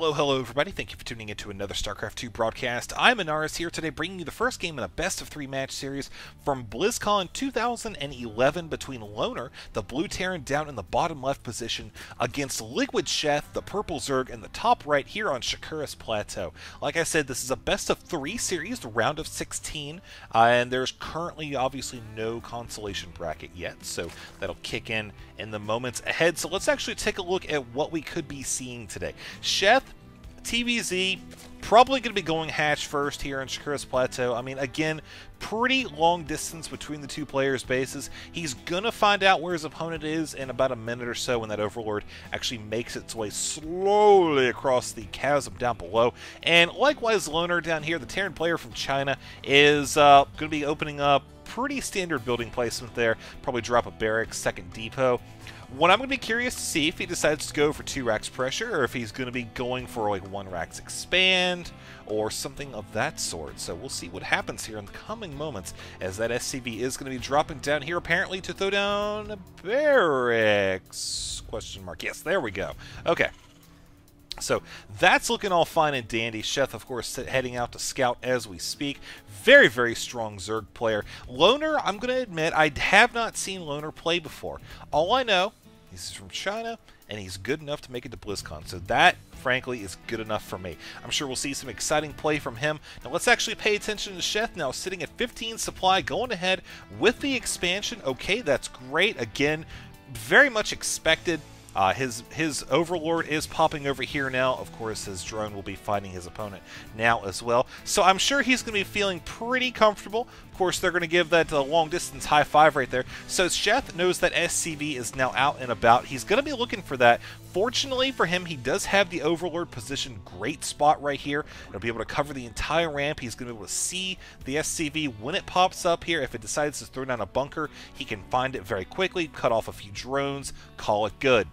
Hello, hello everybody. Thank you for tuning into another Starcraft 2 broadcast. I'm Ahnaris here today bringing you the first game in a best-of-3 match series from Blizzcon 2011 between Loner, the blue Terran down in the bottom left position, against Liquid Sheth, the purple Zerg in the top right here on Ahnaris Plateau. Like I said, this is a best-of-3 series, the round of 16, and there's currently obviously no consolation bracket yet, so that'll kick in the moments ahead. So let's actually take a look at what we could be seeing today. Sheth, TVZ, probably going to be going hatch first here on Ahnaris Plateau. I mean, again, pretty long distance between the two players' bases. He's going to find out where his opponent is in about a minute or so when that Overlord actually makes its way slowly across the chasm down below. And likewise, Loner down here, the Terran player from China, is going to be opening up pretty standard building placement there. Probably drop a barracks, second depot. What I'm going to be curious to see if he decides to go for 2 racks pressure, or if he's going to be going for like 1 racks expand, or something of that sort. So we'll see what happens here in the coming moments, as that SCV is going to be dropping down here apparently to throw down barracks? Question mark. Yes, there we go. Okay. So that's looking all fine and dandy. Sheth, of course, heading out to scout as we speak. Very, very strong Zerg player. Loner, I'm going to admit, I have not seen Loner play before. All I know, he's from China, and he's good enough to make it to Blizzcon. So that, frankly, is good enough for me. I'm sure we'll see some exciting play from him. Now let's actually pay attention to Sheth now, sitting at 15 supply, going ahead with the expansion. Okay, that's great. Again, very much expected. His Overlord is popping over here now. Of course, his drone will be finding his opponent now as well. So I'm sure he's going to be feeling pretty comfortable. Of course, they're going to give that long-distance high five right there. So Sheth knows that SCV is now out and about. He's going to be looking for that. Fortunately for him, he does have the Overlord position. Great spot right here. He'll be able to cover the entire ramp. He's going to be able to see the SCV when it pops up here. If it decides to throw down a bunker, he can find it very quickly, cut off a few drones, call it good.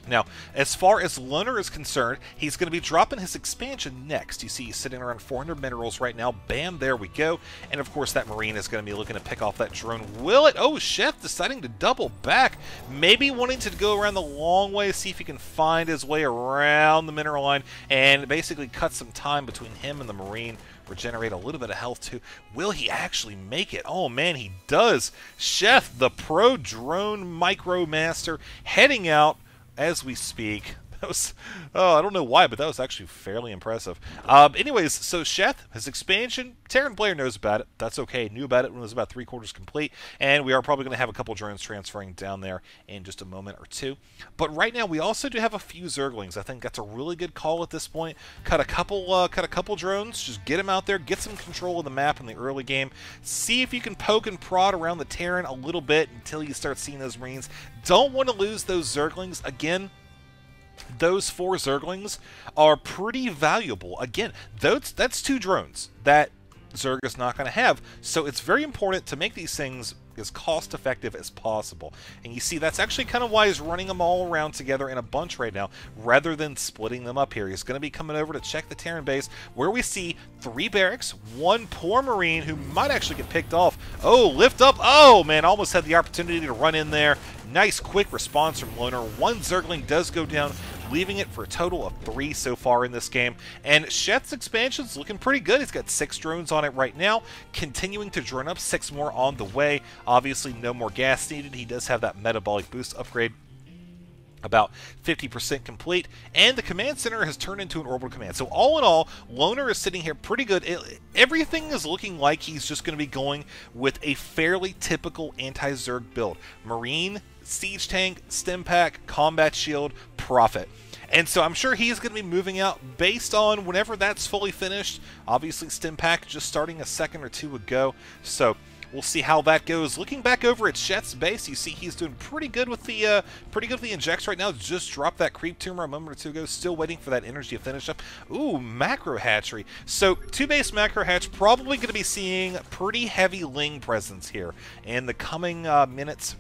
Now, as far as Loner is concerned, he's going to be dropping his expansion next. You see he's sitting around 400 minerals right now. Bam, there we go. And of course, that Marine is going to be looking to pick off that drone. Will it? Oh, Sheth deciding to double back. Maybe wanting to go around the long way, see if he can find his way around the mineral line, and basically cut some time between him and the Marine. Regenerate a little bit of health too. Will he actually make it? Oh man, he does. Sheth, the pro drone micro master, heading out as we speak. That was, oh, I don't know why, but that was actually fairly impressive. Anyways, so Sheth, his expansion, Terran player knows about it. That's okay. Knew about it when it was about 3/4 complete, and we are probably going to have a couple drones transferring down there in just a moment or two. But right now, we also do have a few Zerglings. I think that's a really good call at this point. Cut a couple drones, just get them out there, get some control of the map in the early game. See if you can poke and prod around the Terran a little bit until you start seeing those Marines. Don't want to lose those Zerglings again. Those 4 Zerglings are pretty valuable. Again, that's 2 drones that Zerg is not going to have. So it's very important to make these things as cost-effective as possible. And you see, that's actually kind of why he's running them all around together in a bunch right now, rather than splitting them up here. He's going to be coming over to check the Terran base, where we see 3 barracks, 1 poor Marine who might actually get picked off. Oh, lift up. Oh, man, almost had the opportunity to run in there. Nice quick response from Loner. 1 Zergling does go down, leaving it for a total of 3 so far in this game. And Sheth's expansion's looking pretty good. He's got 6 drones on it right now, continuing to drone up, 6 more on the way. Obviously, no more gas needed. He does have that metabolic boost upgrade, about 50% complete, and the command center has turned into an orbital command. So all in all, Loner is sitting here pretty good. Everything is looking like he's just going to be going with a fairly typical anti-Zerg build. Marine, siege tank, stim pack, combat shield, profit. And so I'm sure he's going to be moving out based on whenever that's fully finished. Obviously, stim pack just starting a second or 2 ago. So we'll see how that goes. Looking back over at Sheth's base, you see he's doing pretty good with the injects right now. Just dropped that creep tumor a moment or 2 ago. Still waiting for that energy to finish up. Ooh, macro hatchery. So 2 base macro hatch, probably going to be seeing pretty heavy Ling presence here in the coming minutes.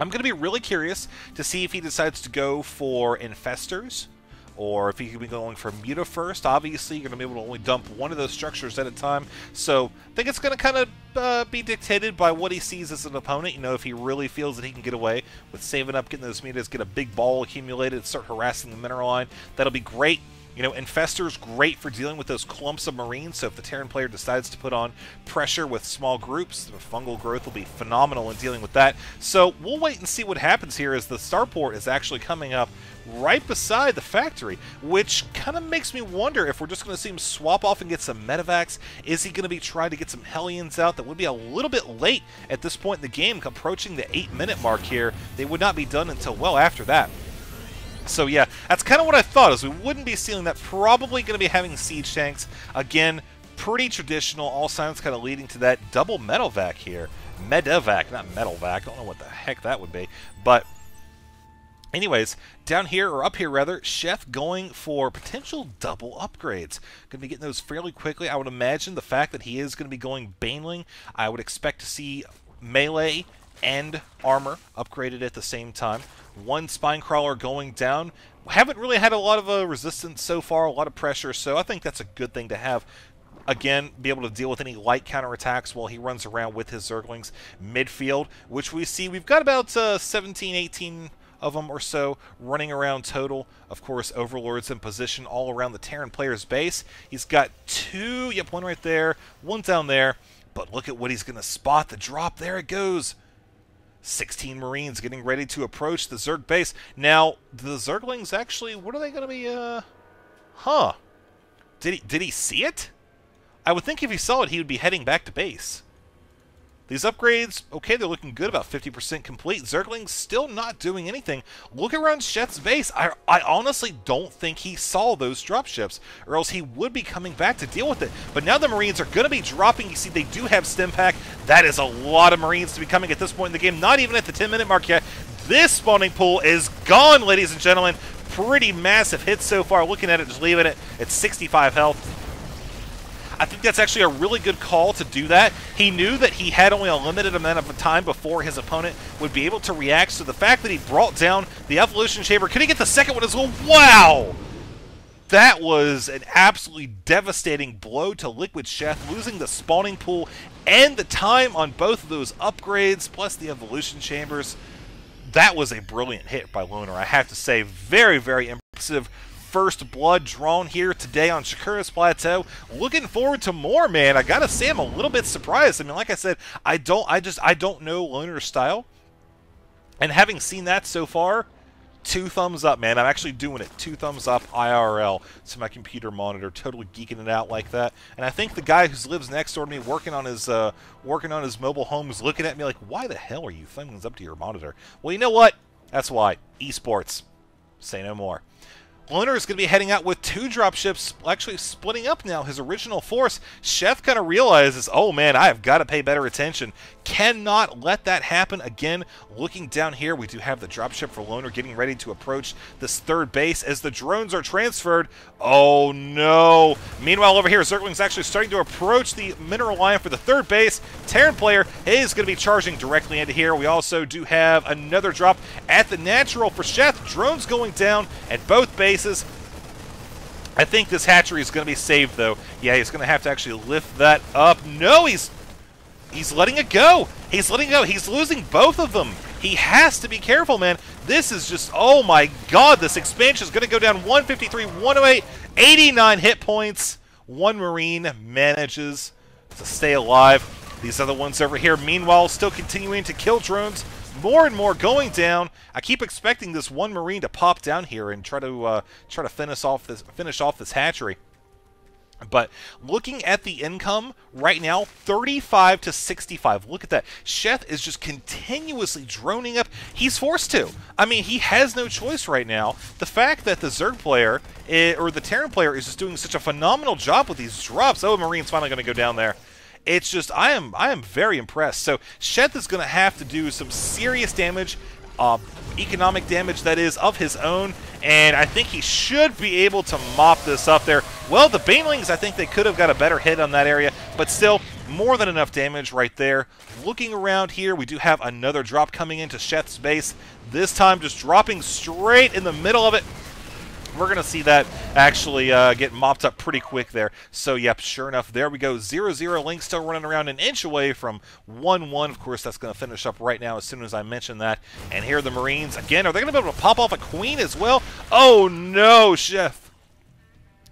I'm going to be really curious to see if he decides to go for infestors or if he could be going for Muta first. Obviously, you're going to be able to only dump one of those structures at a time. So I think it's going to kind of be dictated by what he sees as an opponent. You know, if he really feels that he can get away with saving up, getting those mutas, get a big ball accumulated, start harassing the mineral line, that'll be great. You know, Infestor's great for dealing with those clumps of Marines, so if the Terran player decides to put on pressure with small groups, the fungal growth will be phenomenal in dealing with that. So we'll wait and see what happens here, as the starport is actually coming up right beside the factory, which kind of makes me wonder if we're just going to see him swap off and get some medevacs. Is he going to be trying to get some Hellions out? That would be a little bit late at this point in the game, approaching the 8-minute mark here. They would not be done until well after that. So yeah, that's kind of what I thought, is we wouldn't be seeing that. Probably going to be having siege tanks. Again, pretty traditional, all signs kind of leading to that double medevac here. Medevac, not metalvac. Don't know what the heck that would be. But anyways, down here, or up here rather, Sheth going for potential double upgrades. Going to be getting those fairly quickly. I would imagine the fact that he is going to be going Baneling, I would expect to see melee and armor upgraded at the same time. One spine crawler going down. Haven't really had a lot of resistance so far, a lot of pressure, so I think that's a good thing to have. Again, be able to deal with any light counterattacks while he runs around with his Zerglings midfield, which we see we've got about 17, 18 of them or so running around total. Of course, Overlords in position all around the Terran player's base. He's got two, yep, one right there, one down there, but look at what he's going to spot. The drop, there it goes. 16 Marines getting ready to approach the Zerg base. Now, the Zerglings actually, what are they going to be, huh. Did he see it? I would think if he saw it, he would be heading back to base. These upgrades, okay, they're looking good, about 50% complete. Zerglings still not doing anything. Look around Sheth's base. I honestly don't think he saw those dropships, or else he would be coming back to deal with it. But now the Marines are going to be dropping. You see, they do have stim pack. That is a lot of Marines to be coming at this point in the game. Not even at the 10-minute mark yet. This spawning pool is gone, ladies and gentlemen. Pretty massive hit so far. Looking at it, just leaving it at 65 health. I think that's actually a really good call to do that. He knew that he had only a limited amount of time before his opponent would be able to react, so the fact that he brought down the Evolution Chamber, could he get the second one as well? Wow! That was an absolutely devastating blow to Liquid Sheth, losing the spawning pool and the time on both of those upgrades, plus the Evolution Chambers. That was a brilliant hit by Loner, I have to say. Very, very impressive. First blood drawn here today on Shakura's Plateau. Looking forward to more, man. I gotta say, I'm a little bit surprised. I mean, like I said, I don't know Loner's style. And having seen that so far, 2 thumbs up, man. I'm actually doing it. 2 thumbs up IRL to my computer monitor, totally geeking it out like that. And I think the guy who lives next door to me, working on his mobile home, is looking at me like, why the hell are you thumbs up to your monitor? Well, you know what? That's why. Esports. Say no more. Loner is going to be heading out with 2 dropships, actually splitting up now his original force. Sheth kind of realizes, oh man, I have got to pay better attention. Cannot let that happen again. Looking down here, we do have the dropship for Loner getting ready to approach this 3rd base as the drones are transferred. Oh no. Meanwhile, over here, Zergling's actually starting to approach the mineral line for the 3rd base. Terran player is going to be charging directly into here. We also do have another drop at the natural for Sheth. Drones going down at both bases. I think this hatchery is going to be saved, though. Yeah, he's going to have to actually lift that up. No, he's letting it go. He's letting it go. He's losing both of them. He has to be careful, man. This is just, oh my god, this expansion is going to go down 153, 108, 89 hit points. 1 Marine manages to stay alive. These other ones over here, meanwhile, still continuing to kill drones. More and more going down. I keep expecting this 1 Marine to pop down here and try to finish off this hatchery. But looking at the income right now, 35 to 65. Look at that. Sheth is just continuously droning up. He's forced to. I mean, he has no choice right now. The fact that the Zerg player, or the Terran player, is just doing such a phenomenal job with these drops. Oh, Marine's finally going to go down there. It's just, I am very impressed. So Sheth is going to have to do some serious damage, economic damage that is, of his own, and I think he should be able to mop this up there. Well, the Banelings, I think they could have got a better hit on that area, but still, more than enough damage right there. Looking around here, we do have another drop coming into Sheth's base, this time just dropping straight in the middle of it. We're going to see that actually get mopped up pretty quick there. So, yep, sure enough, there we go. 0-0. Link still running around an inch away from 1-1. Of course, that's going to finish up right now as soon as I mention that. And here are the Marines. Again, are they going to be able to pop off a Queen as well? Oh, no, Sheth.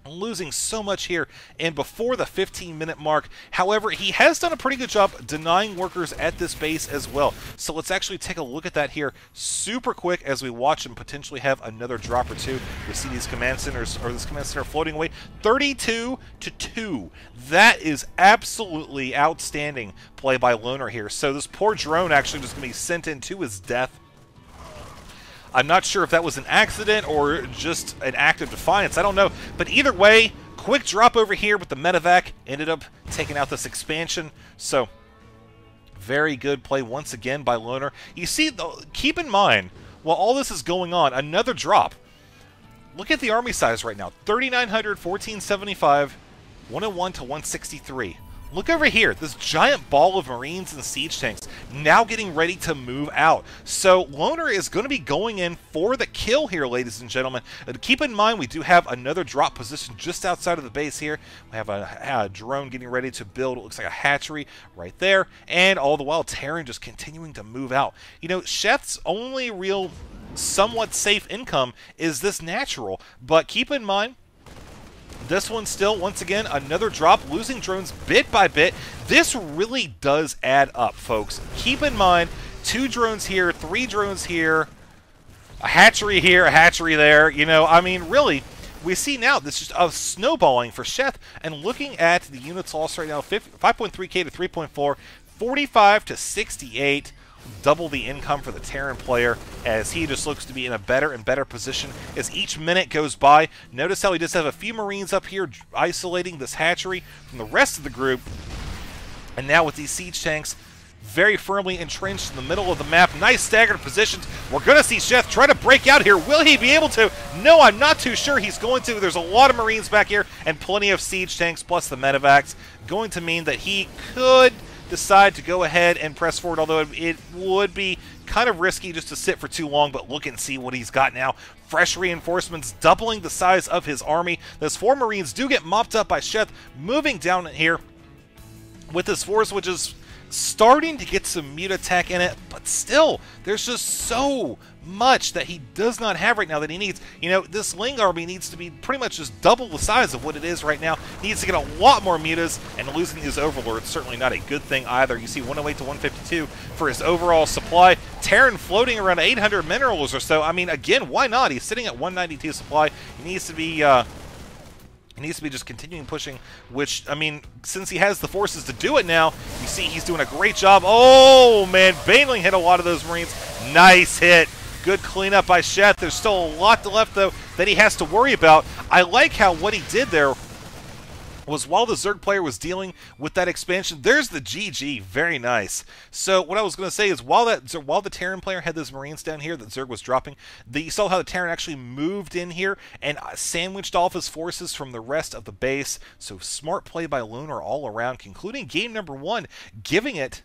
Losing so much here and before the 15-minute mark. However, he has done a pretty good job denying workers at this base as well. So let's actually take a look at that here super quick as we watch him potentially have another drop or two. We see these command centers, or this command center floating away. 32-2. That is absolutely outstanding play by Loner here. So this poor drone actually just going to be sent in to his death. I'm not sure if that was an accident or just an act of defiance. I don't know. But either way, quick drop over here with the medevac. Ended up taking out this expansion. So, very good play once again by Loner. You see, keep in mind, while all this is going on, another drop. Look at the army size right now. 3,900, 1,475, 101 to 163. Look over here, this giant ball of Marines and siege tanks now getting ready to move out. So Loner is going to be going in for the kill here, ladies and gentlemen. Keep in mind, we do have another drop position just outside of the base here. We have a drone getting ready to build what looks like a hatchery right there. And all the while, Terran just continuing to move out. You know, Sheth's only real somewhat safe income is this natural. But keep in mind, this one still, once again, another drop, losing drones bit by bit. This really does add up, folks. Keep in mind, 2 drones here, 3 drones here, a hatchery here, a hatchery there. You know, I mean, really, we see now this is just a snowballing for Sheth. And looking at the units lost right now, 5.3K to 3.4, 45 to 68. Double the income for the Terran player as he just looks to be in a better and better position as each minute goes by. Notice how he does have a few Marines up here isolating this hatchery from the rest of the group. And now with these siege tanks very firmly entrenched in the middle of the map. Nice staggered positions. We're going to see Sheth try to break out here. Will he be able to? No, I'm not too sure he's going to. There's a lot of Marines back here and plenty of siege tanks plus the medevacs. Going to mean that he could decide to go ahead and press forward, although it would be kind of risky just to sit for too long. But look and see what he's got now. Fresh reinforcements, doubling the size of his army. Those 4 Marines do get mopped up by Sheth, moving down here with his force, which is starting to get some mute attack in it, but still, there's just so much that he does not have right now that he needs. You know, this Ling army needs to be pretty much just double the size of what it is right now. He needs to get a lot more mutas, and losing his overlords certainly not a good thing either. You see 108 to 152 for his overall supply. Terran floating around 800 minerals or so. I mean, again, why not? He's sitting at 192 supply. He needs to be just continuing pushing, which, I mean, since he has the forces to do it now, you see he's doing a great job. Oh, man, Baneling hit a lot of those Marines. Nice hit. Good cleanup by Sheth. There's still a lot left, though, that he has to worry about. I like how what he did there was while the Zerg player was dealing with that expansion, there's the GG. Very nice. So what I was going to say is while the Terran player had those Marines down here that Zerg was dropping, you saw how the Terran actually moved in here and sandwiched off his forces from the rest of the base. So smart play by Loner all around, concluding game number 1, giving it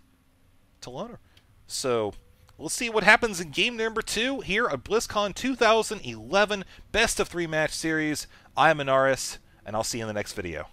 to Loner. So we'll see what happens in game number 2 here at Blizzcon 2011 Best of 3 match series. I am Ahnaris, and I'll see you in the next video.